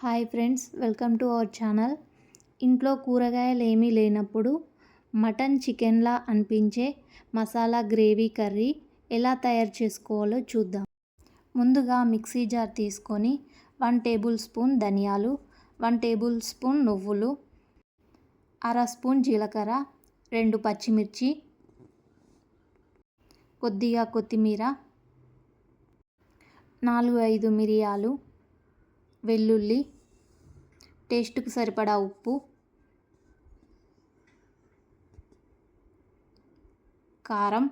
Hi friends, welcome to our channel. ఇంట్లో కూరగాయలు ఏమీ లేనప్పుడు మటన్ చికెన్లా అనిపించే మసాలా గ్రేవీ కర్రీ ఎలా తయారు చేసుకోవాలో చూద్దాం. ముందుగా మిక్సీ జార్ తీసుకొని 1 టేబుల్ స్పూన్ ధనియాలు, 1 టేబుల్ స్పూన్ నువ్వులు, అర స్పూన్ జీలకర్ర, 2 పచ్చిమిర్చి, కొద్దిగా కొత్తిమీర, 4-5 మిరియాలు, వెల్లుల్లి, టేస్ట్కు సరిపడా ఉప్పు, కారం,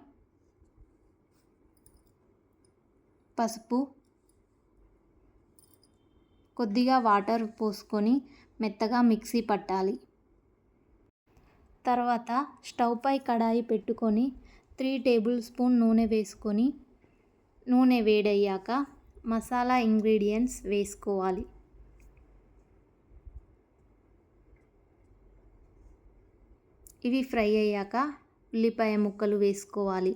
పసుపు, కొద్దిగా వాటర్ పోసుకొని మెత్తగా మిక్సీ పట్టాలి. తర్వాత స్టవ్ పై కడాయి పెట్టుకొని 3 టేబుల్ స్పూన్ నూనె వేసుకొని నూనె వేడయ్యాక మసాలా ఇంగ్రీడియంట్స్ వేసుకోవాలి. ఇవి ఫ్రై అయ్యాక ఉల్లిపాయ ముక్కలు వేసుకోవాలి.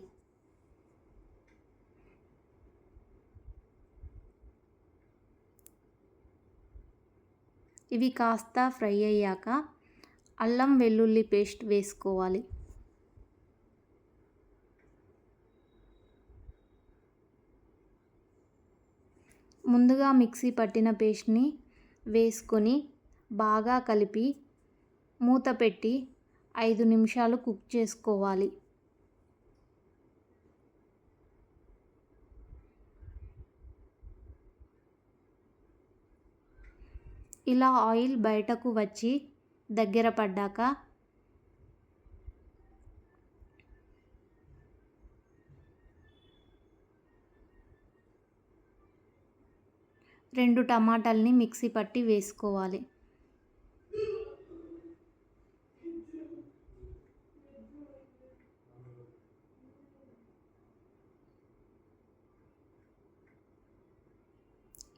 ఇవి కాస్త ఫ్రై అయ్యాక అల్లం వెల్లుల్లి పేస్ట్ వేసుకోవాలి. ముందుగా మిక్సీ పట్టిన పేస్ట్ని వేసుకొని బాగా కలిపి మూత పెట్టి 5 నిమిషాలు కుక్ చేసుకోవాలి. ఇలా ఆయిల్ బయటకు వచ్చి దగ్గర పడ్డాక రెండు టమాటాలని మిక్సీ పట్టి వేసుకోవాలి.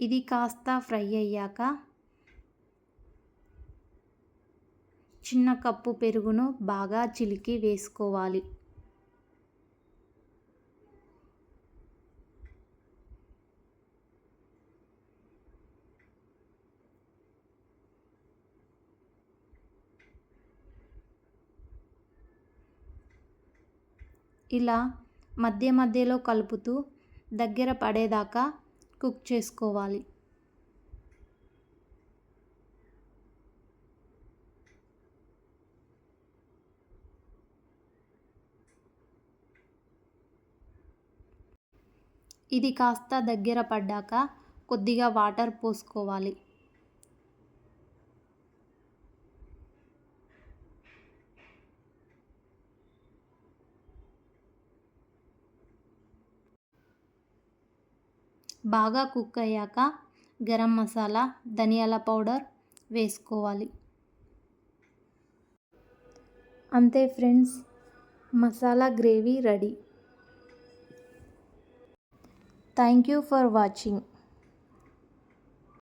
ఇది కాస్త ఫ్రై అయ్యాక చిన్న కప్పు పెరుగును బాగా చిలికి వేసుకోవాలి. ఇలా మధ్య మధ్యలో కలుపుతూ దగ్గర పడేదాకా కుక్ చేసుకోవాలి. ఇది కాస్త దగ్గర పడ్డాక కొద్దిగా వాటర్ పోసుకోవాలి. బాగా కుక్ అయ్యాక గరం మసాలా, ధనియాల పౌడర్ వేసుకోవాలి. అంతే friends, masala gravy ready. Thank you for watching.